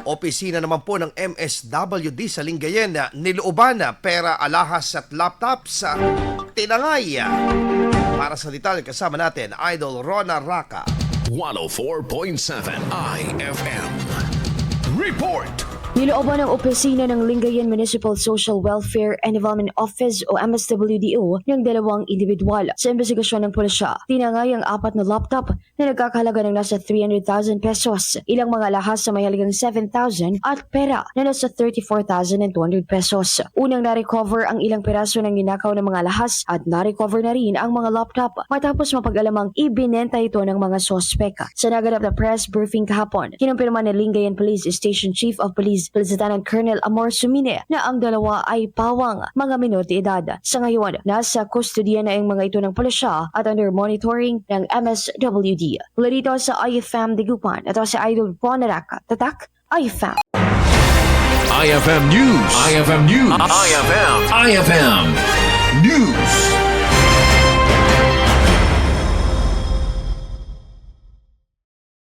Opisina naman po ng MSWD sa Lingayen, Nilooban, Pera, Alahas at laptop sa Tinangay. Para sa detalye kasama natin, Idol Rona Raka. 104.7 IFM. Report! Nilooban ng Opisina ng Lingayen Municipal Social Welfare and Development Office o MSWDO ng dalawang indibidwal. Sa imbestigasyon ng pulisya, tinangay ang apat na laptop na nagkakahalaga ng nasa 300,000 pesos, ilang mga alahas sa may halagang 7,000 at pera na nasa 34,200 pesos. Unang narecover ang ilang piraso ng ninakaw ng mga alahas at narecover na rin ang mga laptop matapos mapag-alamang ibinenta ito ng mga suspek. Sa naganap na press briefing kahapon, kinumpirma ni Lingayen Police Station Chief of Police Lieutenant Colonel Amor Somine na ang dalawa ay pawang, mga menor de edad. Sa ngayon, nasa kustodiya na ang mga ito ng pulisya at under monitoring ng MSWD. Mula dito sa IFM Digupan, ito si Idol Raka. Tatak, IFM. IFM News. IFM News. IFM News.